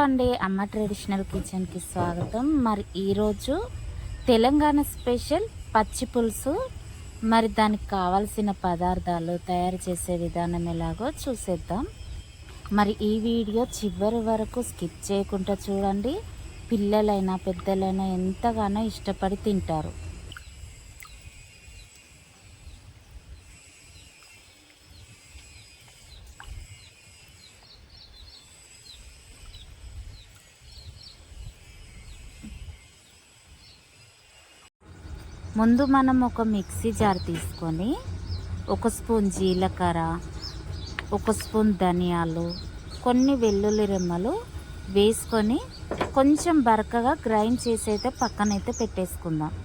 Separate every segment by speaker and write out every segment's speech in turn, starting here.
Speaker 1: అండి, అమ్మ ట్రెడిషనల్ కిచెన్కి స్వాగతం. మరి ఈరోజు తెలంగాణ స్పెషల్ పచ్చి పులుసు. మరి దానికి కావాల్సిన పదార్థాలు, తయారు చేసే విధానం ఎలాగో చూసేద్దాం. మరి ఈ వీడియో చివరి వరకు స్కిప్ చేయకుండా చూడండి. పిల్లలైనా పెద్దలైనా ఎంతగానో ఇష్టపడి తింటారు. ముందు మనం ఒక మిక్సీ జార్ తీసుకొని ఒక స్పూన్ జీలకర్ర, ఒక స్పూన్ ధనియాలు, కొన్ని వెల్లుల్లి రెమ్మలు వేసుకొని కొంచెం బరకగా గ్రైండ్ చేసి అయితే పక్కనైతే పెట్టేసుకుందాం.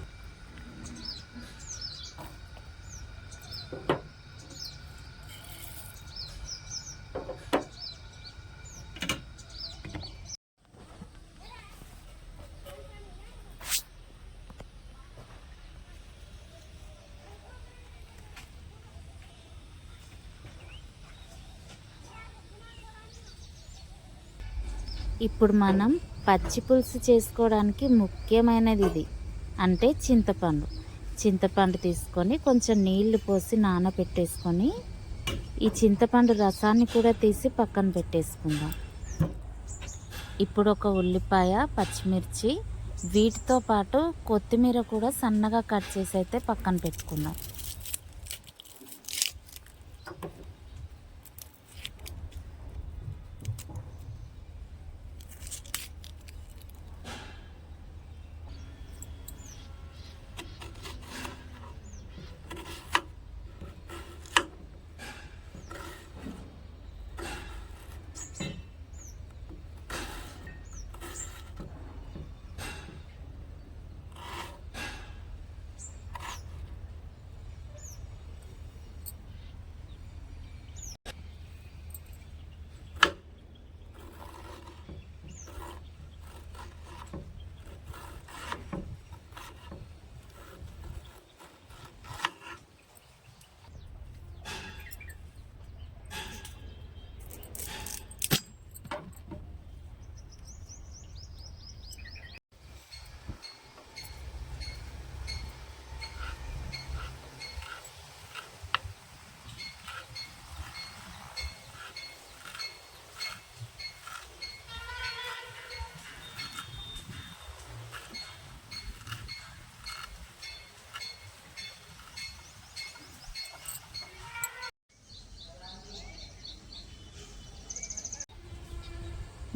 Speaker 1: ఇప్పుడు మనం పచ్చి పులుసు చేసుకోవడానికి ముఖ్యమైనది ఇది, అంటే చింతపండు తీసుకొని కొంచెం నీళ్లు పోసి నానబెట్టేసుకొని ఈ చింతపండు రసాన్ని కూడా తీసి పక్కన పెట్టేసుకుందాం. ఇప్పుడు ఒక ఉల్లిపాయ, పచ్చిమిర్చి, వీటితో పాటు కొత్తిమీర కూడా సన్నగా కట్ చేసి అయితే పక్కన పెట్టుకుందాం.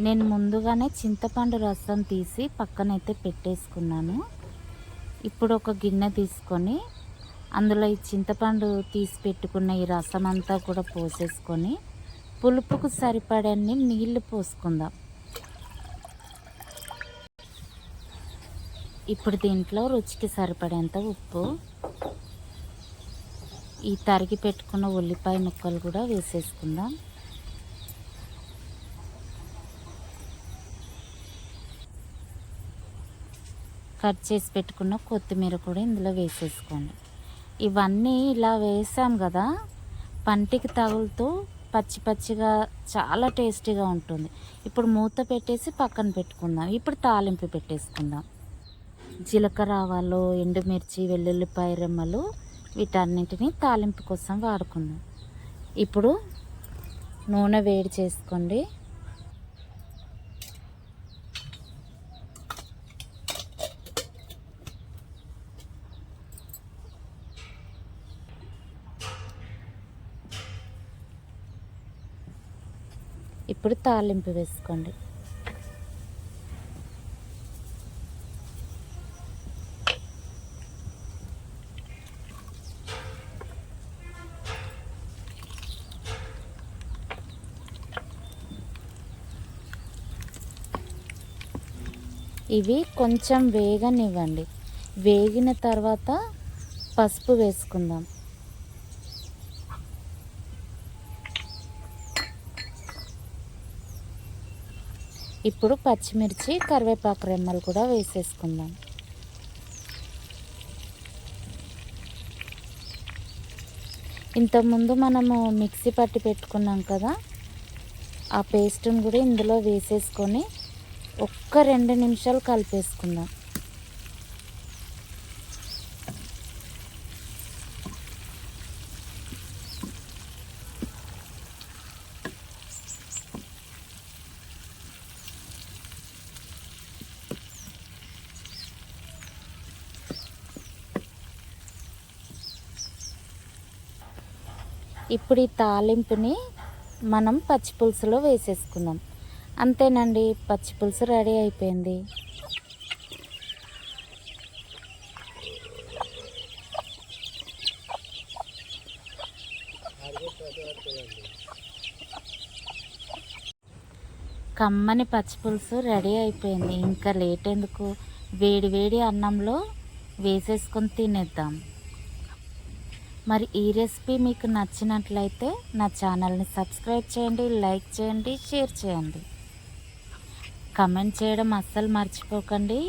Speaker 1: నేను ముందుగానే చింతపండు రసం తీసి పక్కనైతే పెట్టేసుకున్నాను. ఇప్పుడు ఒక గిన్నె తీసుకొని అందులో ఈ చింతపండు తీసి పెట్టుకున్న ఈ రసం అంతా కూడా పోసేసుకొని పులుపుకు సరిపడన్ని నీళ్లు పోసుకుందాం. ఇప్పుడు దీంట్లో రుచికి సరిపడేంత ఉప్పు, ఈ తరిగి పెట్టుకున్న ఉల్లిపాయ ముక్కలు కూడా వేసేసుకుందాం. కట్ చేసి పెట్టుకున్న కొత్తిమీర కూడా ఇందులో వేసేసుకోండి. ఇవన్నీ ఇలా వేసాం కదా, పంటికి తగులుతూ పచ్చి పచ్చిగా చాలా టేస్టీగా ఉంటుంది. ఇప్పుడు మూత పెట్టేసి పక్కన పెట్టుకుందాం. ఇప్పుడు తాలింపు పెట్టేసుకుందాం. జీలకర్ర, ఆవాలు, ఎండుమిర్చి, వెల్లుల్లిపాయ రెమ్మలు, వీటన్నింటినీ తాలింపు కోసం వాడుకుందాం. ఇప్పుడు నూనె వేడి చేసుకోండి. ఇప్పుడు తాలింపు వేసుకోండి. ఇవి కొంచెం వేగనివ్వండి. వేగిన తర్వాత పసుపు వేసుకుందాం. ఇప్పుడు పచ్చిమిర్చి, కరివేపాకు రెమ్మలు కూడా వేసేసుకుందాం. ఇంతకుముందు మనము మిక్సీ పట్టి పెట్టుకున్నాం కదా, ఆ పేస్ట్ని కూడా ఇందులో వేసేసుకొని ఒక్క 2 నిమిషాలు కలిపేసుకుందాం. ఇప్పుడు ఈ తాలింపుని మనం పచ్చిపులుసులో వేసేసుకుందాం. అంతేనండి, పచ్చిపులుసు రెడీ అయిపోయింది. కమ్మని పచ్చిపులుసు రెడీ అయిపోయింది. ఇంకా లేట్ ఎందుకు, వేడి వేడి అన్నంలో వేసేసుకొని తినేద్దాం. మరి ఈ రెసిపీ మీకు నచ్చినట్లయితే నా ఛానల్ని సబ్స్క్రైబ్ చేయండి, లైక్ చేయండి, షేర్ చేయండి, కమెంట్ చేయడం అస్సలు మర్చిపోకండి.